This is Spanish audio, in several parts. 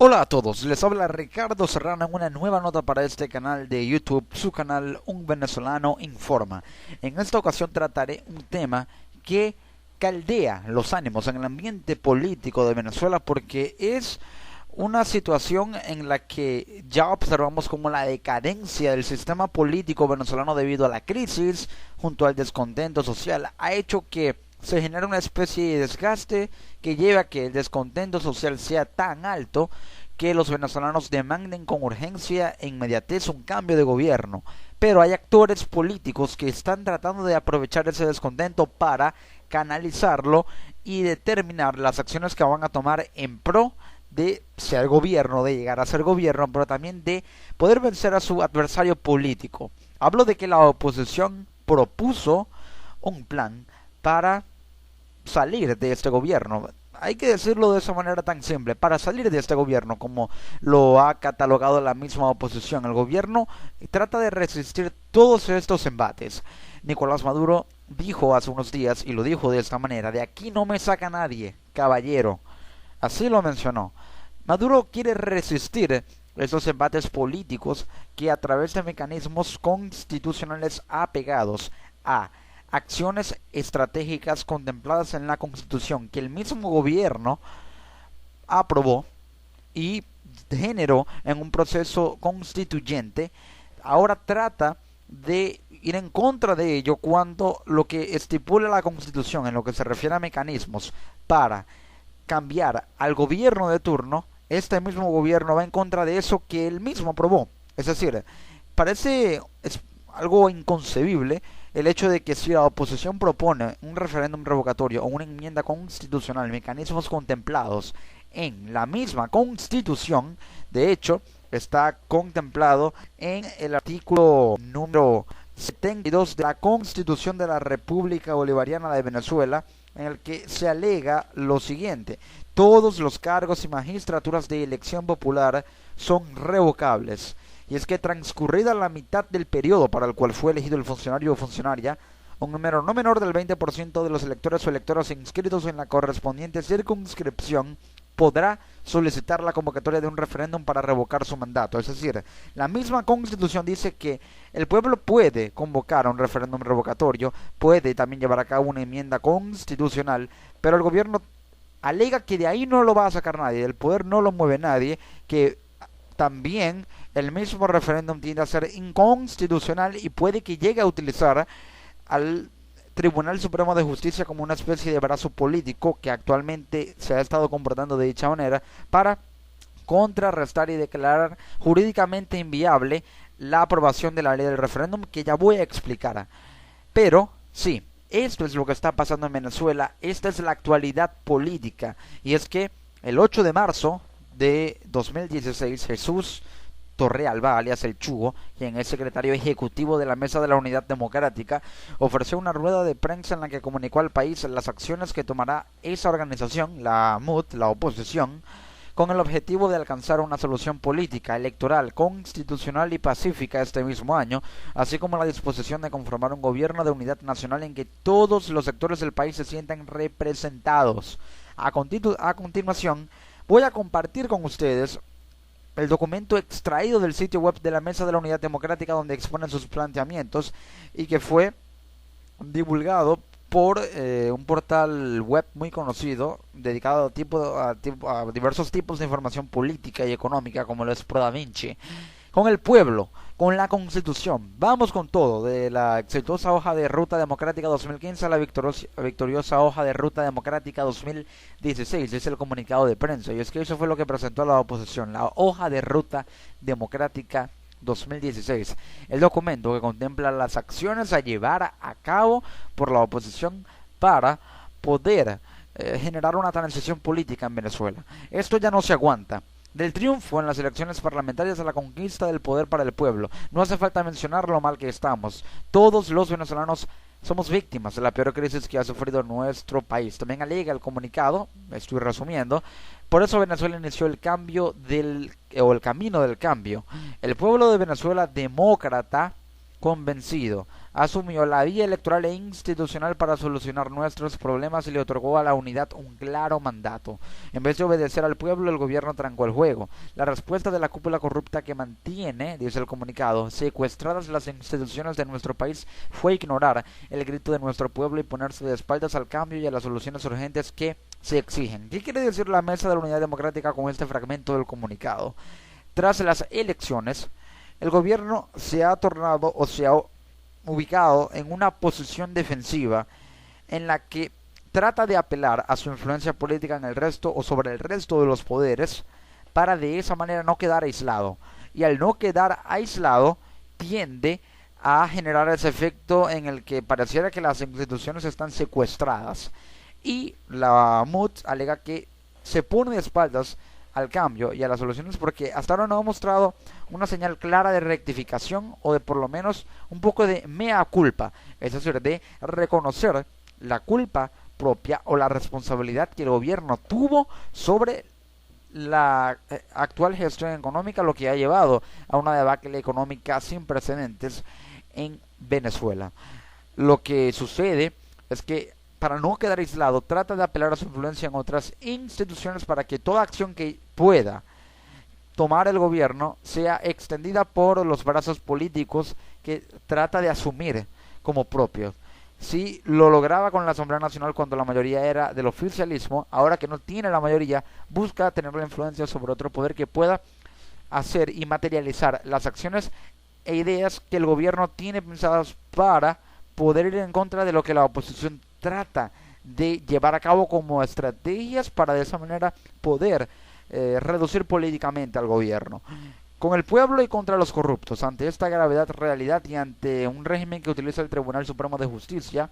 Hola a todos, les habla Ricardo Serrano en una nueva nota para este canal de YouTube, su canal Un Venezolano Informa. En esta ocasión trataré un tema que caldea los ánimos en el ambiente político de Venezuela porque es una situación en la que ya observamos como la decadencia del sistema político venezolano debido a la crisis junto al descontento social ha hecho que se genera una especie de desgaste que lleva a que el descontento social sea tan alto que los venezolanos demanden con urgencia e inmediatez un cambio de gobierno. Pero hay actores políticos que están tratando de aprovechar ese descontento para canalizarlo y determinar las acciones que van a tomar en pro de ser gobierno, de llegar a ser gobierno, pero también de poder vencer a su adversario político. Hablo de que la oposición propuso un plan para salir de este gobierno. Hay que decirlo de esa manera tan simple, para salir de este gobierno, como lo ha catalogado la misma oposición. El gobierno trata de resistir todos estos embates. Nicolás Maduro dijo hace unos días, y lo dijo de esta manera: de aquí no me saca nadie, caballero. Así lo mencionó. Maduro quiere resistir esos embates políticos que a través de mecanismos constitucionales apegados a acciones estratégicas contempladas en la Constitución que el mismo gobierno aprobó y generó en un proceso constituyente, ahora trata de ir en contra de ello cuando lo que estipula la Constitución en lo que se refiere a mecanismos para cambiar al gobierno de turno, este mismo gobierno va en contra de eso que él mismo aprobó. Es decir, parece algo inconcebible el hecho de que si la oposición propone un referéndum revocatorio o una enmienda constitucional, mecanismos contemplados en la misma Constitución, de hecho, está contemplado en el artículo número 72 de la Constitución de la República Bolivariana de Venezuela, en el que se alega lo siguiente: todos los cargos y magistraturas de elección popular son revocables. Y es que transcurrida la mitad del periodo para el cual fue elegido el funcionario o funcionaria, un número no menor del 20% de los electores o electoras inscritos en la correspondiente circunscripción podrá solicitar la convocatoria de un referéndum para revocar su mandato. Es decir, la misma Constitución dice que el pueblo puede convocar a un referéndum revocatorio, puede también llevar a cabo una enmienda constitucional, pero el gobierno alega que de ahí no lo va a sacar nadie, del poder no lo mueve nadie, que también el mismo referéndum tiende a ser inconstitucional y puede que llegue a utilizar al Tribunal Supremo de Justicia como una especie de brazo político que actualmente se ha estado comportando de dicha manera para contrarrestar y declarar jurídicamente inviable la aprobación de la ley del referéndum, que ya voy a explicar. Pero sí, esto es lo que está pasando en Venezuela, esta es la actualidad política, y es que el 8 de marzo de 2016 Jesús Torrealba, alias El Chugo, quien es secretario ejecutivo de la Mesa de la Unidad Democrática, ofreció una rueda de prensa en la que comunicó al país las acciones que tomará esa organización, la MUD, la oposición, con el objetivo de alcanzar una solución política, electoral, constitucional y pacífica este mismo año, así como la disposición de conformar un gobierno de unidad nacional en que todos los sectores del país se sientan representados. A continuación, voy a compartir con ustedes el documento extraído del sitio web de la Mesa de la Unidad Democrática, donde exponen sus planteamientos y que fue divulgado por un portal web muy conocido dedicado a diversos tipos de información política y económica, como lo es ProDaVinci, con el pueblo, con la Constitución. Vamos con todo, de la exitosa hoja de ruta democrática 2015 a la victoriosa hoja de ruta democrática 2016, es el comunicado de prensa, y es que eso fue lo que presentó la oposición, la hoja de ruta democrática 2016, el documento que contempla las acciones a llevar a cabo por la oposición para poder generar una transición política en Venezuela. Esto ya no se aguanta. Del triunfo en las elecciones parlamentarias a la conquista del poder para el pueblo. No hace falta mencionar lo mal que estamos. Todos los venezolanos somos víctimas de la peor crisis que ha sufrido nuestro país. También alega el comunicado, estoy resumiendo: por eso Venezuela inició el camino del cambio. El pueblo de Venezuela demócrata convencido asumió la vía electoral e institucional para solucionar nuestros problemas y le otorgó a la unidad un claro mandato. En vez de obedecer al pueblo, el gobierno trancó el juego. La respuesta de la cúpula corrupta que mantiene, dice el comunicado, secuestradas las instituciones de nuestro país fue ignorar el grito de nuestro pueblo y ponerse de espaldas al cambio y a las soluciones urgentes que se exigen. ¿Qué quiere decir la Mesa de la Unidad Democrática con este fragmento del comunicado? Tras las elecciones, el gobierno se ha tornado o se ha ubicado en una posición defensiva en la que trata de apelar a su influencia política en el resto o sobre el resto de los poderes para de esa manera no quedar aislado. Y al no quedar aislado tiende a generar ese efecto en el que pareciera que las instituciones están secuestradas. Y la MUD alega que se pone de espaldas al cambio y a las soluciones porque hasta ahora no ha mostrado una señal clara de rectificación o de por lo menos un poco de mea culpa, es decir, de reconocer la culpa propia o la responsabilidad que el gobierno tuvo sobre la actual gestión económica, lo que ha llevado a una debacle económica sin precedentes en Venezuela. Lo que sucede es que para no quedar aislado, trata de apelar a su influencia en otras instituciones para que toda acción que pueda tomar el gobierno sea extendida por los brazos políticos que trata de asumir como propios. Si lo lograba con la Asamblea Nacional cuando la mayoría era del oficialismo, ahora que no tiene la mayoría, busca tener la influencia sobre otro poder que pueda hacer y materializar las acciones e ideas que el gobierno tiene pensadas para poder ir en contra de lo que la oposición trata de llevar a cabo como estrategias para de esa manera poder reducir políticamente al gobierno. Con el pueblo y contra los corruptos, ante esta gravedad realidad y ante un régimen que utiliza el Tribunal Supremo de Justicia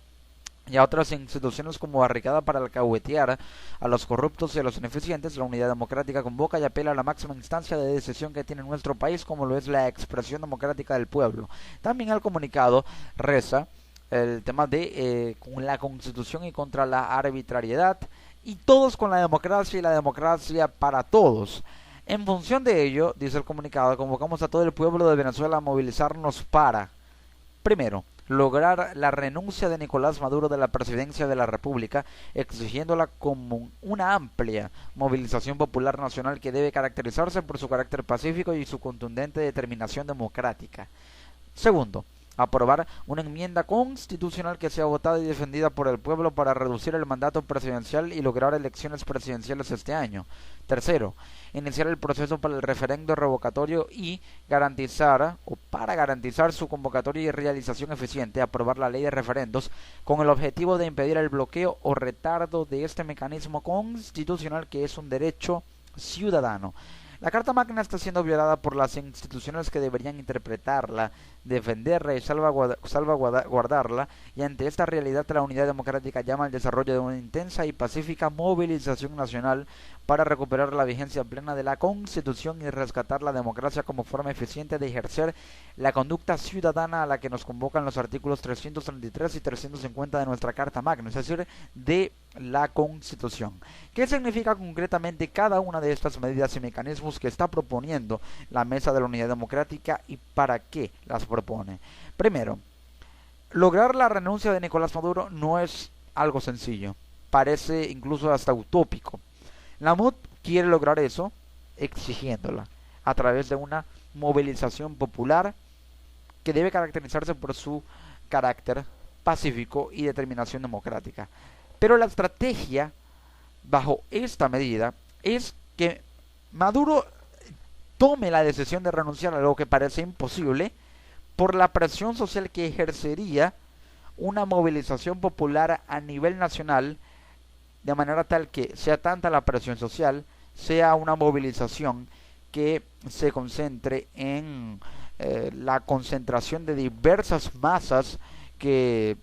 y a otras instituciones como barricada para alcahuetear a los corruptos y a los ineficientes, la Unidad Democrática convoca y apela a la máxima instancia de decisión que tiene nuestro país, como lo es la expresión democrática del pueblo. También el comunicado reza el tema de con la Constitución y contra la arbitrariedad, y todos con la democracia y la democracia para todos. En función de ello, dice el comunicado, convocamos a todo el pueblo de Venezuela a movilizarnos para, primero, lograr la renuncia de Nicolás Maduro de la presidencia de la República, exigiéndola como una amplia movilización popular nacional que debe caracterizarse por su carácter pacífico y su contundente determinación democrática. Segundo, aprobar una enmienda constitucional que sea votada y defendida por el pueblo para reducir el mandato presidencial y lograr elecciones presidenciales este año. Tercero, iniciar el proceso para el referendo revocatorio y garantizar, o para garantizar su convocatoria y realización eficiente, aprobar la ley de referendos con el objetivo de impedir el bloqueo o retardo de este mecanismo constitucional que es un derecho ciudadano. La Carta Magna está siendo violada por las instituciones que deberían interpretarla, defenderla y salvaguardarla, y ante esta realidad la Unidad Democrática llama al desarrollo de una intensa y pacífica movilización nacional para recuperar la vigencia plena de la Constitución y rescatar la democracia como forma eficiente de ejercer la conducta ciudadana a la que nos convocan los artículos 333 y 350 de nuestra Carta Magna, es decir, de la Constitución. ¿Qué significa concretamente cada una de estas medidas y mecanismos que está proponiendo la Mesa de la Unidad Democrática y para qué las propone? Primero, lograr la renuncia de Nicolás Maduro no es algo sencillo, parece incluso hasta utópico. La MUD quiere lograr eso exigiéndola a través de una movilización popular que debe caracterizarse por su carácter pacífico y determinación democrática. Pero la estrategia bajo esta medida es que Maduro tome la decisión de renunciar a algo que parece imposible por la presión social que ejercería una movilización popular a nivel nacional, de manera tal que sea tanta la presión social, sea una movilización que se concentre en la concentración de diversas masas que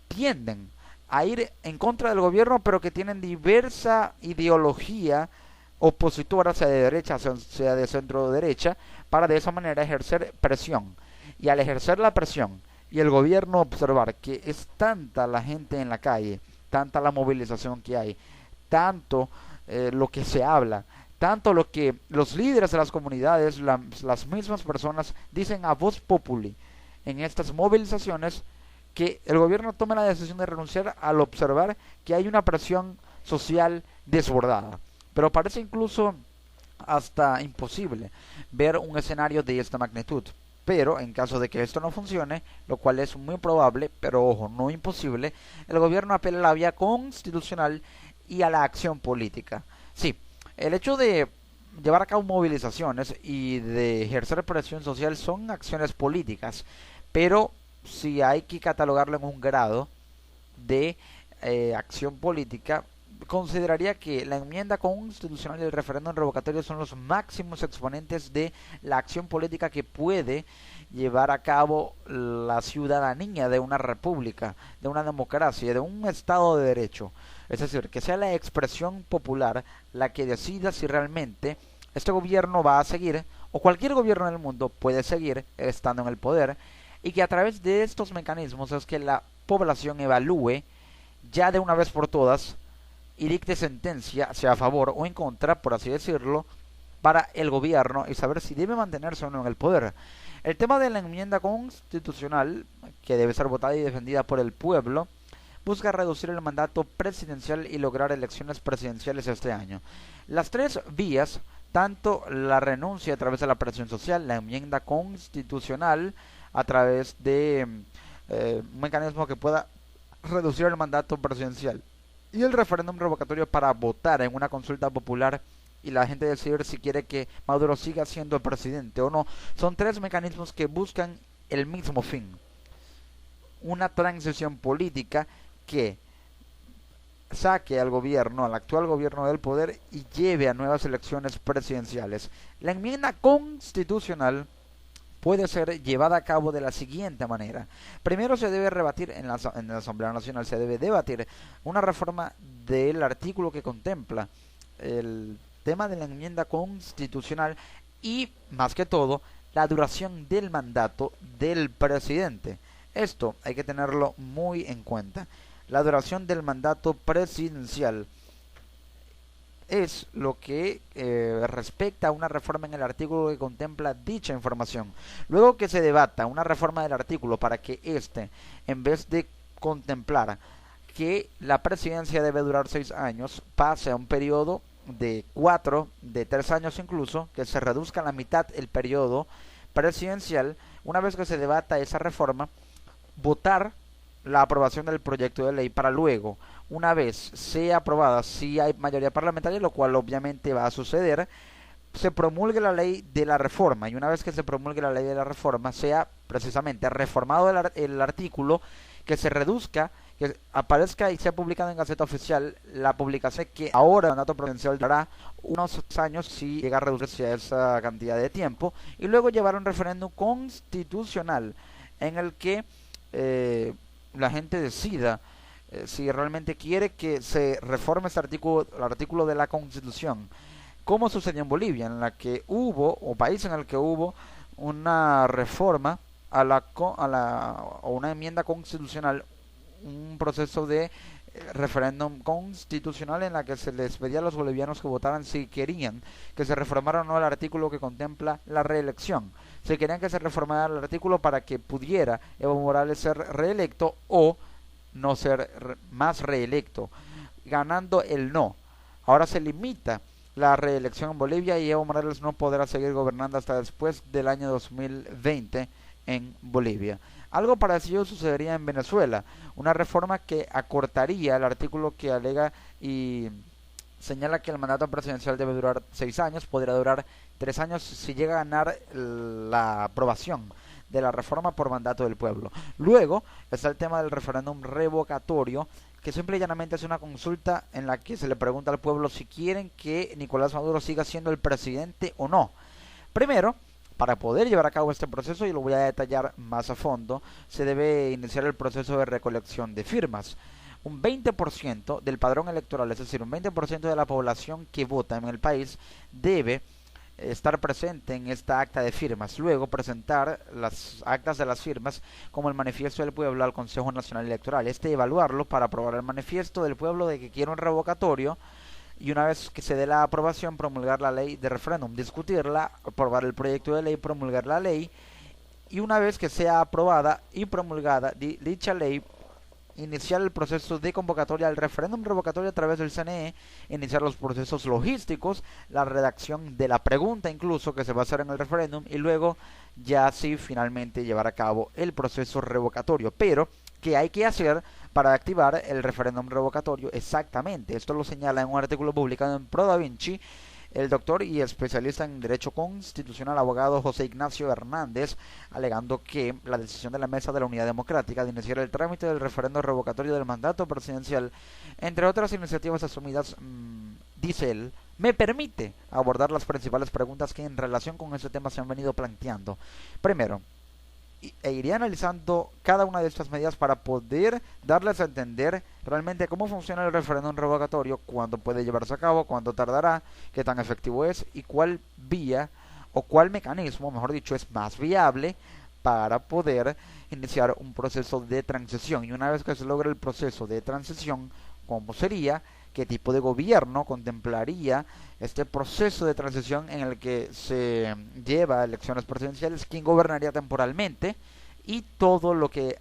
tienden a ir en contra del gobierno, pero que tienen diversa ideología opositora, sea de derecha, sea de centro derecha, para de esa manera ejercer presión. Y al ejercer la presión y el gobierno observar que es tanta la gente en la calle, tanta la movilización que hay, tanto lo que se habla, tanto lo que los líderes de las comunidades, las mismas personas dicen a voz populi en estas movilizaciones que el gobierno tome la decisión de renunciar al observar que hay una presión social desbordada. Pero parece incluso hasta imposible ver un escenario de esta magnitud. Pero en caso de que esto no funcione, lo cual es muy probable, pero ojo, no imposible, el gobierno apela a la vía constitucional y a la acción política. Sí, el hecho de llevar a cabo movilizaciones y de ejercer presión social son acciones políticas, pero si hay que catalogarlo en un grado de acción política, consideraría que la enmienda constitucional y el referéndum revocatorio son los máximos exponentes de la acción política que puede llevar a cabo la ciudadanía de una república, de una democracia, de un estado de derecho. Es decir, que sea la expresión popular la que decida si realmente este gobierno va a seguir, o cualquier gobierno del mundo puede seguir estando en el poder, y que a través de estos mecanismos es que la población evalúe ya de una vez por todas y dicte sentencia, sea a favor o en contra, por así decirlo, para el gobierno y saber si debe mantenerse o no en el poder. El tema de la enmienda constitucional, que debe ser votada y defendida por el pueblo, busca reducir el mandato presidencial y lograr elecciones presidenciales este año. Las tres vías, tanto la renuncia a través de la presión social, la enmienda constitucional a través de un mecanismo que pueda reducir el mandato presidencial y el referéndum revocatorio para votar en una consulta popular y la gente decidir si quiere que Maduro siga siendo presidente o no, son tres mecanismos que buscan el mismo fin: una transición política que saque al gobierno, al actual gobierno del poder y lleve a nuevas elecciones presidenciales. La enmienda constitucional puede ser llevada a cabo de la siguiente manera. Primero se debe rebatir en la Asamblea Nacional, se debe debatir una reforma del artículo que contempla el tema de la enmienda constitucional y, más que todo, la duración del mandato del presidente. Esto hay que tenerlo muy en cuenta. La duración del mandato presidencial es lo que respecta a una reforma en el artículo que contempla dicha información. Luego que se debata una reforma del artículo para que éste, en vez de contemplar que la presidencia debe durar 6 años, pase a un periodo de 4, de 3 años incluso, que se reduzca a la mitad el periodo presidencial. Una vez que se debata esa reforma, votar la aprobación del proyecto de ley para luego, una vez sea aprobada, si hay mayoría parlamentaria, lo cual obviamente va a suceder, se promulgue la ley de la reforma, y una vez que se promulgue la ley de la reforma, sea precisamente reformado el artículo, que se reduzca, que aparezca y sea publicado en Gaceta Oficial la publicación que ahora el mandato presidencial dará unos años si llega a reducirse a esa cantidad de tiempo, y luego llevar un referéndum constitucional en el que la gente decida si realmente quiere que se reforme este artículo, el artículo de la Constitución, como sucedió en Bolivia, en la que hubo, o país en el que hubo una reforma o una enmienda constitucional, un proceso de referéndum constitucional en la que se les pedía a los bolivianos que votaran si querían que se reformara o no el artículo que contempla la reelección. Si querían que se reformara el artículo para que pudiera Evo Morales ser reelecto o no ser más reelecto, ganando el no. Ahora se limita la reelección en Bolivia y Evo Morales no podrá seguir gobernando hasta después del año 2020 en Bolivia. Algo parecido sucedería en Venezuela, una reforma que acortaría el artículo que alega y señala que el mandato presidencial debe durar 6 años, podría durar 3 años si llega a ganar la aprobación de la reforma por mandato del pueblo. Luego está el tema del referéndum revocatorio, que simple y llanamente es una consulta en la que se le pregunta al pueblo si quieren que Nicolás Maduro siga siendo el presidente o no. Primero, para poder llevar a cabo este proceso, y lo voy a detallar más a fondo, se debe iniciar el proceso de recolección de firmas. Un 20% del padrón electoral, es decir, un 20% de la población que vota en el país, debe estar presente en esta acta de firmas. Luego presentar las actas de las firmas como el manifiesto del pueblo al Consejo Nacional Electoral. Evaluarlo para aprobar el manifiesto del pueblo de que quiere un revocatorio, y una vez que se dé la aprobación, promulgar la ley de referéndum, discutirla, aprobar el proyecto de ley, promulgar la ley y una vez que sea aprobada y promulgada dicha ley, iniciar el proceso de convocatoria al referéndum revocatorio a través del CNE, iniciar los procesos logísticos, la redacción de la pregunta incluso que se va a hacer en el referéndum, y luego ya sí finalmente llevar a cabo el proceso revocatorio. Pero, ¿qué hay que hacer para activar el referéndum revocatorio? Exactamente, esto lo señala en un artículo publicado en Pro Da Vinci el doctor y especialista en Derecho Constitucional abogado José Ignacio Hernández, alegando que la decisión de la Mesa de la Unidad Democrática de iniciar el trámite del referendo revocatorio del mandato presidencial, entre otras iniciativas asumidas, dice él, me permite abordar las principales preguntas que en relación con este tema se han venido planteando. Primero, iré analizando cada una de estas medidas para poder darles a entender realmente cómo funciona el referéndum revocatorio, cuándo puede llevarse a cabo, cuánto tardará, qué tan efectivo es y cuál vía o cuál mecanismo, mejor dicho, es más viable para poder iniciar un proceso de transición. Y una vez que se logre el proceso de transición, ¿cómo sería? ¿Qué tipo de gobierno contemplaría este proceso de transición en el que se lleva a elecciones presidenciales? ¿Quién gobernaría temporalmente? Y todo lo que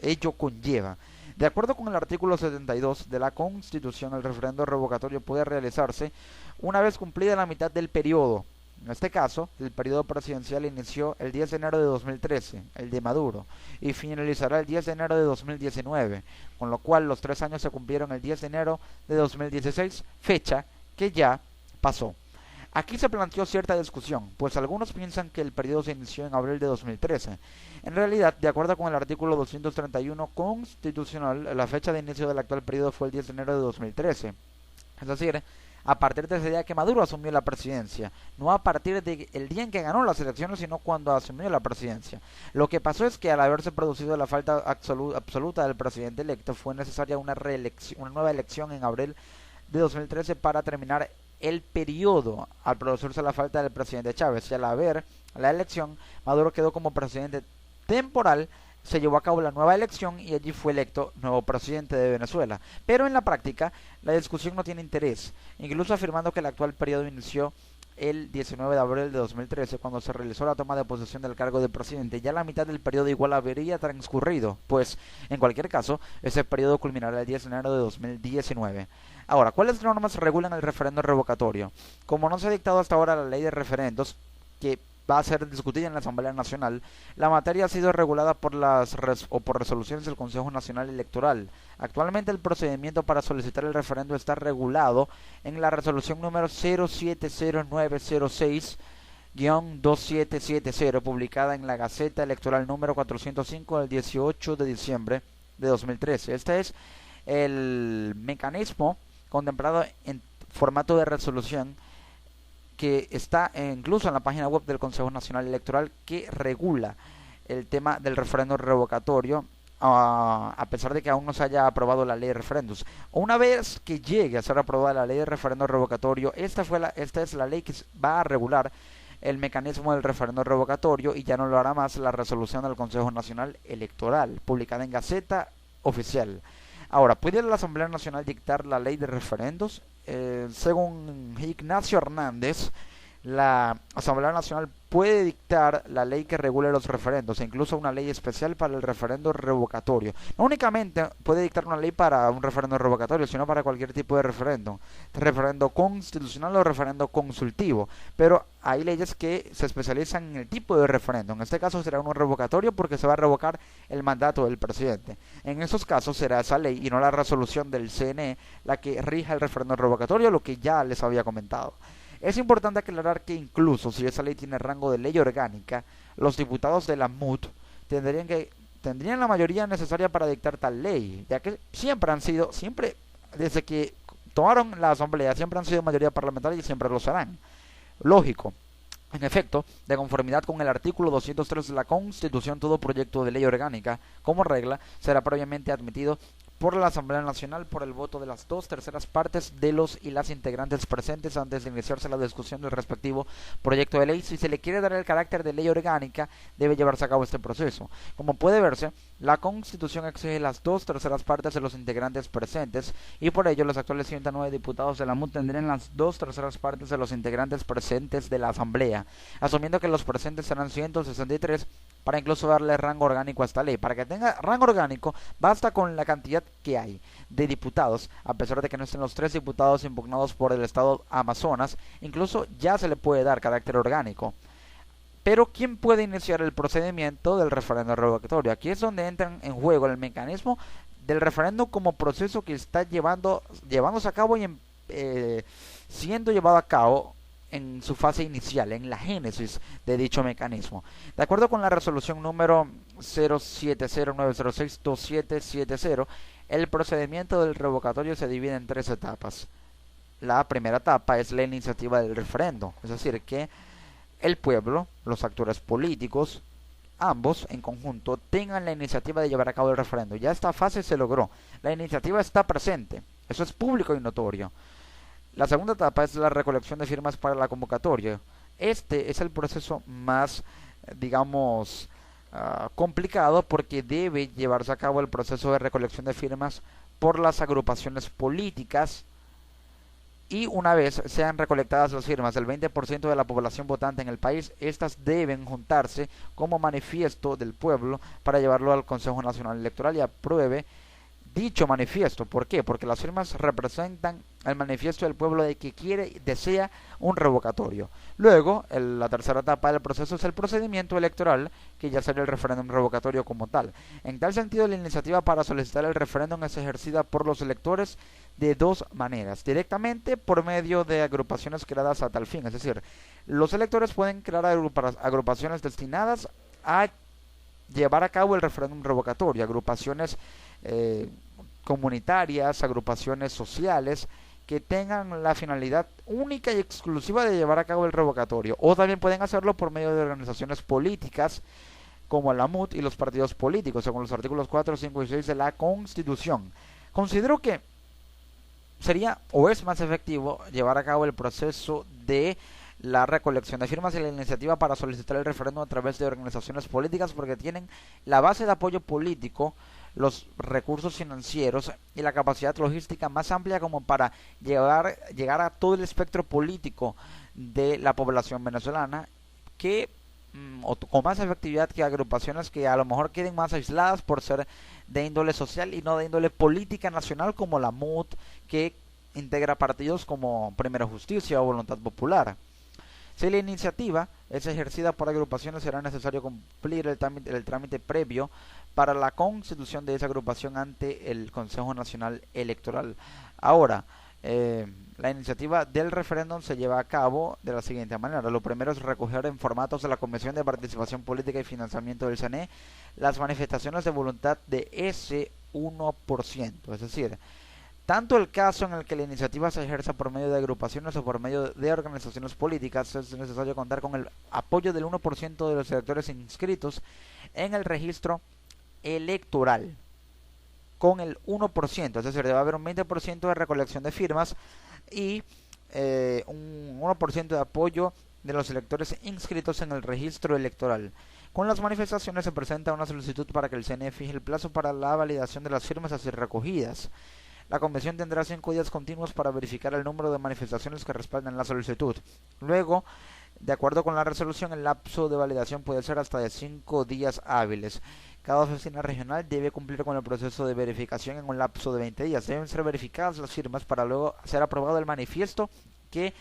ello conlleva. De acuerdo con el artículo 72 de la Constitución, el referendo revocatorio puede realizarse una vez cumplida la mitad del periodo. En este caso, el periodo presidencial inició el 10 de enero de 2013, el de Maduro, y finalizará el 10 de enero de 2019, con lo cual los 3 años se cumplieron el 10 de enero de 2016, fecha que ya pasó. Aquí se planteó cierta discusión, pues algunos piensan que el periodo se inició en abril de 2013. En realidad, de acuerdo con el artículo 231 constitucional, la fecha de inicio del actual periodo fue el 10 de enero de 2013. Es decir, a partir de ese día que Maduro asumió la presidencia, no a partir del día en que ganó las elecciones, sino cuando asumió la presidencia. Lo que pasó es que al haberse producido la falta absoluta del presidente electo, fue necesaria una nueva elección en abril de 2013 para terminar el periodo al producirse la falta del presidente Chávez, y al haber la elección, Maduro quedó como presidente temporal. Se llevó a cabo la nueva elección y allí fue electo nuevo presidente de Venezuela. Pero en la práctica, la discusión no tiene interés, incluso afirmando que el actual periodo inició el 19 de abril de 2013, cuando se realizó la toma de posesión del cargo de presidente. Ya la mitad del periodo igual habría transcurrido, pues, en cualquier caso, ese periodo culminará el 10 de enero de 2019. Ahora, ¿cuáles normas regulan el referendo revocatorio? Como no se ha dictado hasta ahora la ley de referendos, que va a ser discutida en la Asamblea Nacional, la materia ha sido regulada por por resoluciones del Consejo Nacional Electoral. Actualmente el procedimiento para solicitar el referendo está regulado en la resolución número 070906-2770, publicada en la Gaceta Electoral número 405 del 18 de diciembre de 2013. Este es el mecanismo contemplado en formato de resolución que está incluso en la página web del Consejo Nacional Electoral, que regula el tema del referendo revocatorio, a pesar de que aún no se haya aprobado la ley de referendos. Una vez que llegue a ser aprobada la ley de referendo revocatorio, esta es la ley que va a regular el mecanismo del referendo revocatorio, y ya no lo hará más la resolución del Consejo Nacional Electoral, publicada en Gaceta Oficial. Ahora, ¿puede la Asamblea Nacional dictar la ley de referendos? Según Ignacio Hernández, la Asamblea Nacional puede dictar la ley que regule los referendos, e incluso una ley especial para el referendo revocatorio. No únicamente puede dictar una ley para un referendo revocatorio, sino para cualquier tipo de referendo constitucional o referendo consultivo. Pero hay leyes que se especializan en el tipo de referendo. En este caso será uno revocatorio porque se va a revocar el mandato del presidente. En esos casos será esa ley y no la resolución del CNE la que rija el referendo revocatorio, lo que ya les había comentado. Es importante aclarar que incluso si esa ley tiene rango de ley orgánica, los diputados de la MUD tendrían la mayoría necesaria para dictar tal ley, ya que siempre desde que tomaron la asamblea, siempre han sido mayoría parlamentaria y siempre lo serán. Lógico. En efecto, de conformidad con el artículo 203 de la Constitución, todo proyecto de ley orgánica, como regla, será previamente admitido por la Asamblea Nacional por el voto de las 2/3 partes de los y las integrantes presentes antes de iniciarse la discusión del respectivo proyecto de ley. Si se le quiere dar el carácter de ley orgánica, debe llevarse a cabo este proceso. Como puede verse, la Constitución exige las 2/3 partes de los integrantes presentes, y por ello los actuales 109 diputados de la MUD tendrían las 2/3 partes de los integrantes presentes de la Asamblea. Asumiendo que los presentes serán 163, para incluso darle rango orgánico a esta ley. Para que tenga rango orgánico, basta con la cantidad que hay de diputados, a pesar de que no estén los 3 diputados impugnados por el estado Amazonas, incluso ya se le puede dar carácter orgánico. Pero ¿quién puede iniciar el procedimiento del referendo revocatorio? Aquí es donde entra en juego el mecanismo del referendo como proceso que está llevándose a cabo y siendo llevado a cabo en su fase inicial, en la génesis de dicho mecanismo. De acuerdo con la resolución número 0709062770, el procedimiento del revocatorio se divide en 3 etapas. La primera etapa es la iniciativa del referendo, es decir, que el pueblo, los actores políticos, ambos en conjunto tengan la iniciativa de llevar a cabo el referendo. Ya esta fase se logró, la iniciativa está presente, eso es público y notorio. La segunda etapa es la recolección de firmas para la convocatoria. Este es el proceso más, digamos, complicado, porque debe llevarse a cabo el proceso de recolección de firmas por las agrupaciones políticas, y una vez sean recolectadas las firmas del 20% de la población votante en el país, estas deben juntarse como manifiesto del pueblo para llevarlo al Consejo Nacional Electoral y apruebe dicho manifiesto. ¿Por qué? Porque las firmas representan el manifiesto del pueblo de que desea un revocatorio. Luego, la tercera etapa del proceso es el procedimiento electoral, que ya sería el referéndum revocatorio como tal. En tal sentido, la iniciativa para solicitar el referéndum es ejercida por los electores de 2 maneras: directamente, por medio de agrupaciones creadas a tal fin, es decir, los electores pueden crear agrupaciones destinadas a llevar a cabo el referéndum revocatorio, agrupaciones comunitarias, agrupaciones sociales, que tengan la finalidad única y exclusiva de llevar a cabo el revocatorio, o también pueden hacerlo por medio de organizaciones políticas como la MUT y los partidos políticos, según los artículos 4, 5 y 6 de la Constitución. Considero que sería o es más efectivo llevar a cabo el proceso de la recolección de firmas y la iniciativa para solicitar el referéndum a través de organizaciones políticas, porque tienen la base de apoyo político, los recursos financieros y la capacidad logística más amplia como para llegar a todo el espectro político de la población venezolana, que con más efectividad que agrupaciones que a lo mejor queden más aisladas por ser de índole social y no de índole política nacional, como la MUT, que integra partidos como Primera Justicia o Voluntad Popular. Si la iniciativa es ejercida por agrupaciones, será necesario cumplir el trámite previo para la constitución de esa agrupación ante el Consejo Nacional Electoral. Ahora, la iniciativa del referéndum se lleva a cabo de la siguiente manera. Lo primero es recoger en formatos de la Comisión de Participación Política y Financiamiento del CNE las manifestaciones de voluntad de ese 1%, es decir, tanto el caso en el que la iniciativa se ejerza por medio de agrupaciones o por medio de organizaciones políticas, es necesario contar con el apoyo del 1% de los electores inscritos en el registro electoral, con el 1%, es decir, debe haber un 20% de recolección de firmas y un 1% de apoyo de los electores inscritos en el registro electoral. Con las manifestaciones se presenta una solicitud para que el CNE fije el plazo para la validación de las firmas así recogidas. La convención tendrá 5 días continuos para verificar el número de manifestaciones que respaldan la solicitud. Luego, de acuerdo con la resolución, el lapso de validación puede ser hasta de 5 días hábiles. Cada oficina regional debe cumplir con el proceso de verificación en un lapso de 20 días. Deben ser verificadas las firmas para luego ser aprobado el manifiesto que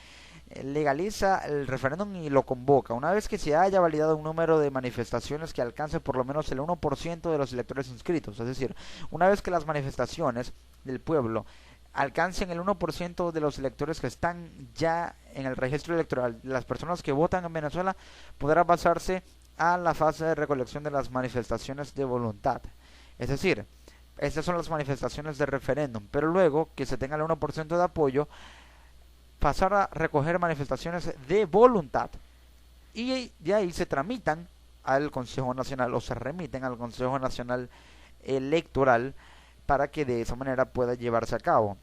legaliza el referéndum y lo convoca. Una vez que se haya validado un número de manifestaciones que alcance por lo menos el 1% de los electores inscritos, es decir, una vez que las manifestaciones del pueblo alcancen el 1% de los electores que están ya en el registro electoral, las personas que votan en Venezuela, podrá pasarse a la fase de recolección de las manifestaciones de voluntad. Es decir, estas son las manifestaciones de referéndum, pero luego que se tenga el 1% de apoyo, pasar a recoger manifestaciones de voluntad, y de ahí se tramitan al Consejo Nacional o se remiten al Consejo Nacional Electoral para que de esa manera pueda llevarse a cabo.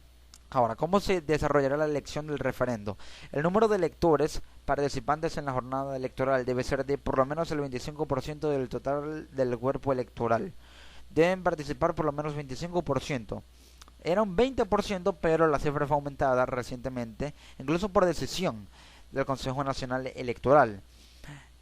Ahora, ¿cómo se desarrollará la elección del referendo? El número de electores participantes en la jornada electoral debe ser de por lo menos el 25% del total del cuerpo electoral. Deben participar por lo menos 25%. Era un 20%, pero la cifra fue aumentada recientemente, incluso por decisión del Consejo Nacional Electoral.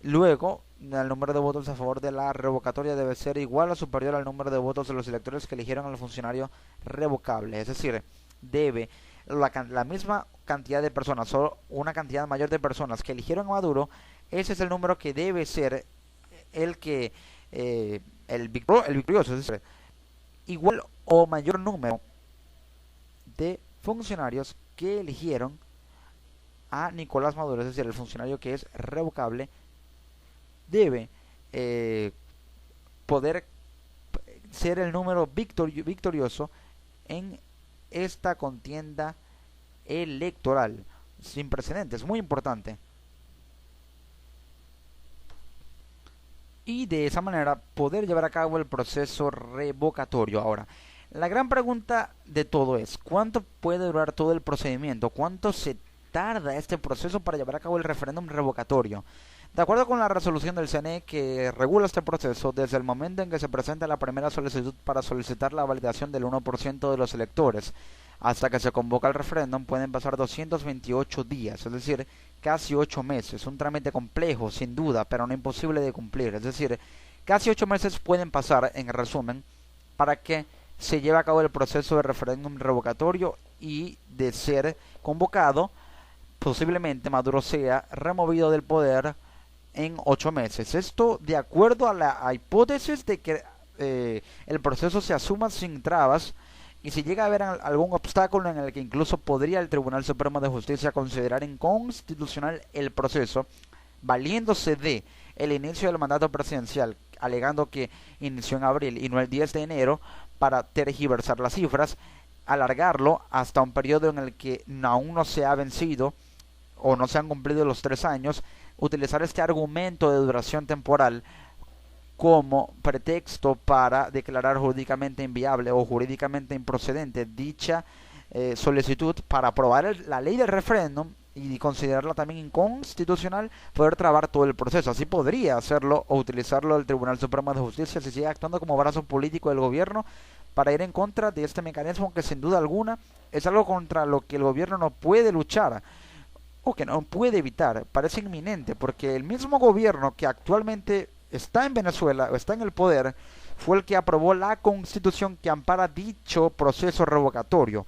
Luego el número de votos a favor de la revocatoria debe ser igual o superior al número de votos de los electores que eligieron al funcionario revocable. Es decir, debe la misma cantidad de personas o una cantidad mayor de personas que eligieron a Maduro, ese es el número que debe ser el que el victorioso, es decir, igual o mayor número de funcionarios que eligieron a Nicolás Maduro, es decir, el funcionario que es revocable, debe poder ser el número victorioso en esta contienda electoral sin precedentes, muy importante. Y de esa manera poder llevar a cabo el proceso revocatorio. Ahora, la gran pregunta de todo es, ¿cuánto puede durar todo el procedimiento? ¿Cuánto se tarda este proceso para llevar a cabo el referéndum revocatorio? De acuerdo con la resolución del CNE que regula este proceso, desde el momento en que se presenta la primera solicitud para solicitar la validación del 1% de los electores hasta que se convoca el referéndum pueden pasar 228 días, es decir, casi 8 meses. Un trámite complejo, sin duda, pero no imposible de cumplir. Es decir, casi 8 meses pueden pasar, en resumen, para que se lleve a cabo el proceso de referéndum revocatorio y, de ser convocado, posiblemente Maduro sea removido del poder en 8 meses. Esto de acuerdo a la hipótesis de que el proceso se asuma sin trabas, y si llega a haber algún obstáculo en el que incluso podría el Tribunal Supremo de Justicia considerar inconstitucional el proceso, valiéndose de el inicio del mandato presidencial, alegando que inició en abril y no el 10 de enero, para tergiversar las cifras, alargarlo hasta un periodo en el que aún no se ha vencido o no se han cumplido los 3 años, utilizar este argumento de duración temporal como pretexto para declarar jurídicamente inviable o jurídicamente improcedente dicha solicitud para aprobar la ley del referéndum y considerarla también inconstitucional, poder trabar todo el proceso. Así podría hacerlo o utilizarlo el Tribunal Supremo de Justicia si sigue actuando como brazo político del gobierno para ir en contra de este mecanismo que sin duda alguna es algo contra lo que el gobierno no puede luchar o que no puede evitar. Parece inminente porque el mismo gobierno que actualmente está en Venezuela o está en el poder fue el que aprobó la constitución que ampara dicho proceso revocatorio,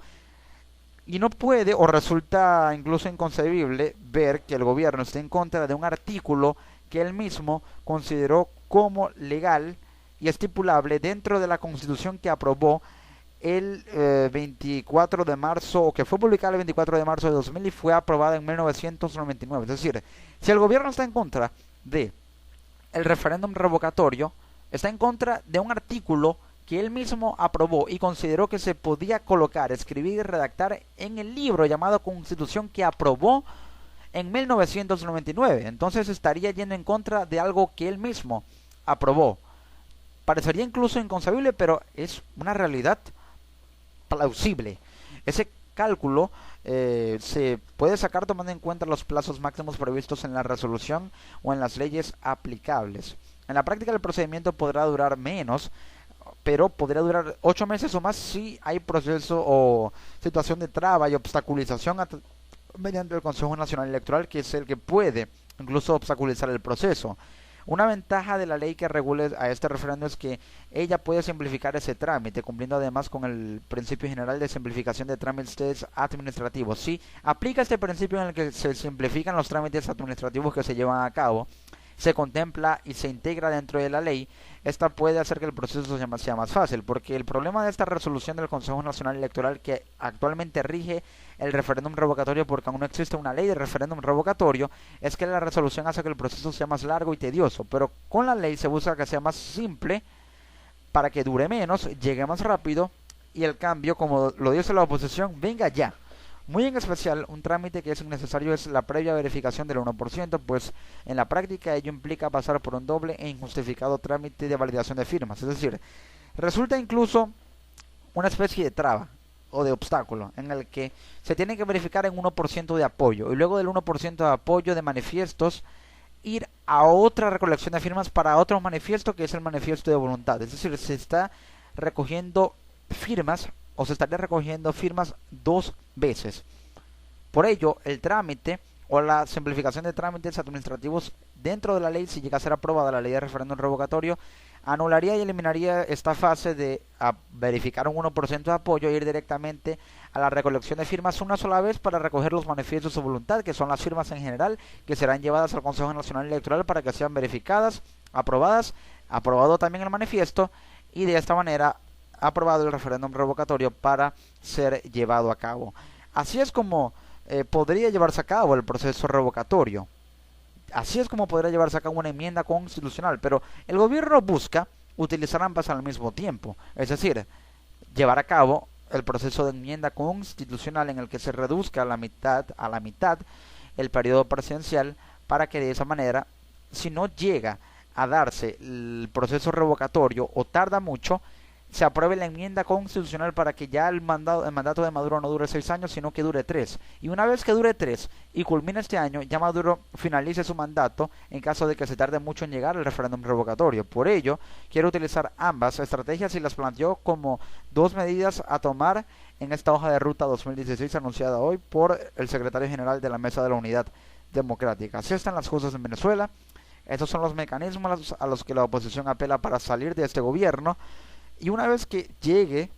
y no puede o resulta incluso inconcebible ver que el gobierno esté en contra de un artículo que él mismo consideró como legal y estipulable dentro de la constitución que aprobó el 24 de marzo, o que fue publicada el 24 de marzo de 2000 y fue aprobada en 1999. Es decir, si el gobierno está en contra de el referéndum revocatorio, está en contra de un artículo que él mismo aprobó y consideró que se podía colocar, escribir y redactar en el libro llamado Constitución que aprobó en 1999. Entonces estaría yendo en contra de algo que él mismo aprobó. Parecería incluso inconcebible, pero es una realidad plausible. Ese cálculo se puede sacar tomando en cuenta los plazos máximos previstos en la resolución o en las leyes aplicables. En la práctica el procedimiento podrá durar menos, pero podría durar 8 meses o más si hay proceso o situación de traba y obstaculización mediante el Consejo Nacional Electoral, que es el que puede incluso obstaculizar el proceso. Una ventaja de la ley que regule a este referéndum es que ella puede simplificar ese trámite, cumpliendo además con el principio general de simplificación de trámites administrativos. Si aplica este principio en el que se simplifican los trámites administrativos que se llevan a cabo, se contempla y se integra dentro de la ley, esta puede hacer que el proceso sea más fácil, porque el problema de esta resolución del Consejo Nacional Electoral que actualmente rige el referéndum revocatorio, porque aún no existe una ley de referéndum revocatorio, es que la resolución hace que el proceso sea más largo y tedioso, pero con la ley se busca que sea más simple para que dure menos, llegue más rápido y el cambio, como lo dice la oposición, venga ya. Muy en especial, un trámite que es innecesario es la previa verificación del 1%, pues en la práctica ello implica pasar por un doble e injustificado trámite de validación de firmas. Es decir, resulta incluso una especie de traba o de obstáculo en el que se tiene que verificar en 1% de apoyo y luego del 1% de apoyo de manifiestos ir a otra recolección de firmas para otro manifiesto que es el manifiesto de voluntad. Es decir, se está recogiendo firmas o se estaría recogiendo firmas 2 veces. Por ello, el trámite o la simplificación de trámites administrativos dentro de la ley, si llega a ser aprobada la ley de referéndum revocatorio, anularía y eliminaría esta fase de verificar un 1% de apoyo e ir directamente a la recolección de firmas una sola vez para recoger los manifiestos de voluntad, que son las firmas en general, que serán llevadas al Consejo Nacional Electoral para que sean verificadas, aprobadas, aprobado también el manifiesto, y de esta manera aprobado el referéndum revocatorio para ser llevado a cabo. Así es como podría llevarse a cabo el proceso revocatorio. Así es como podría llevarse a cabo una enmienda constitucional, pero el gobierno busca utilizar ambas al mismo tiempo, es decir, llevar a cabo el proceso de enmienda constitucional en el que se reduzca a la mitad el periodo presidencial, para que de esa manera, si no llega a darse el proceso revocatorio o tarda mucho, se apruebe la enmienda constitucional para que ya el mandato de Maduro no dure 6 años, sino que dure 3. Y una vez que dure 3 y culmine este año, ya Maduro finalice su mandato en caso de que se tarde mucho en llegar al referéndum revocatorio. Por ello, quiero utilizar ambas estrategias y las planteó como dos medidas a tomar en esta hoja de ruta 2016 anunciada hoy por el secretario general de la Mesa de la Unidad Democrática. Así están las cosas en Venezuela. Estos son los mecanismos a los que la oposición apela para salir de este gobierno. Y una vez que llegue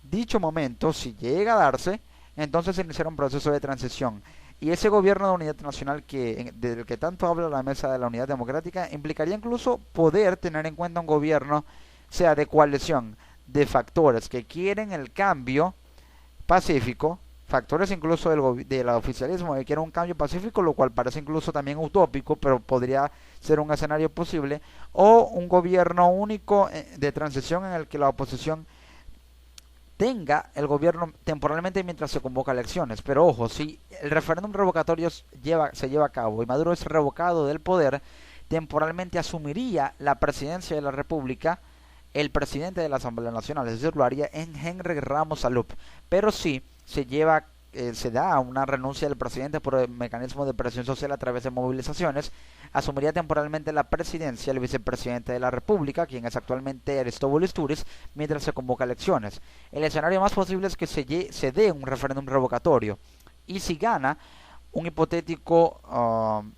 dicho momento, si llega a darse, entonces iniciará un proceso de transición. Y ese gobierno de unidad nacional del que tanto habla la Mesa de la Unidad Democrática implicaría incluso poder tener en cuenta un gobierno, sea de coalición, de factores que quieren el cambio pacífico, factores incluso del oficialismo que quieren un cambio pacífico, lo cual parece incluso también utópico, pero podría ser un escenario posible, o un gobierno único de transición en el que la oposición tenga el gobierno temporalmente mientras se convoca elecciones. Pero ojo, si el referéndum revocatorio se lleva a cabo y Maduro es revocado del poder, temporalmente asumiría la presidencia de la República el presidente de la Asamblea Nacional, es decir, lo haría en Henry Ramos Alup. Pero si se da una renuncia del presidente por el mecanismo de presión social a través de movilizaciones, asumiría temporalmente la presidencia el vicepresidente de la República, quien es actualmente Aristóbulo Istúriz, mientras se convoca elecciones. El escenario más posible es que se dé un referéndum revocatorio, y si gana un hipotético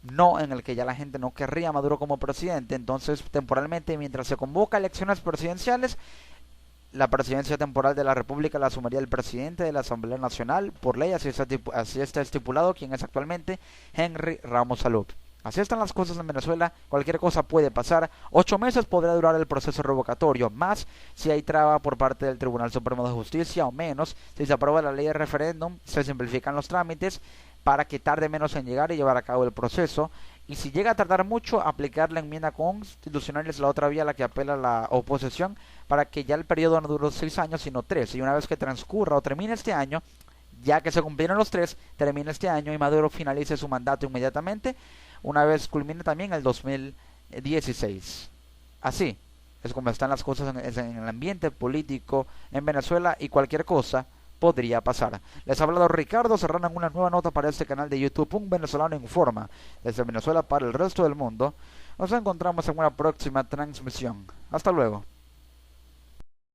no, en el que ya la gente no querría a Maduro como presidente, entonces temporalmente, mientras se convoca elecciones presidenciales, la presidencia temporal de la República la asumiría el presidente de la Asamblea Nacional, por ley, así está estipulado, quien es actualmente Henry Ramos Alup. Así están las cosas en Venezuela, cualquier cosa puede pasar. 8 meses podrá durar el proceso revocatorio, más si hay traba por parte del Tribunal Supremo de Justicia, o menos si se aprueba la ley de referéndum, se simplifican los trámites para que tarde menos en llegar y llevar a cabo el proceso. Y si llega a tardar mucho, aplicar la enmienda constitucional es la otra vía a la que apela la oposición, para que ya el periodo no dure 6 años, sino 3. Y una vez que transcurra o termine este año, ya que se cumplieron los 3, termina este año y Maduro finalice su mandato inmediatamente, una vez culmine también el 2016. Así es como están las cosas en el ambiente político en Venezuela, y cualquier cosa podría pasar. Les ha hablado Ricardo Serrano en una nueva nota para este canal de YouTube, Un Venezolano Informa, desde Venezuela para el resto del mundo. Nos encontramos en una próxima transmisión. Hasta luego.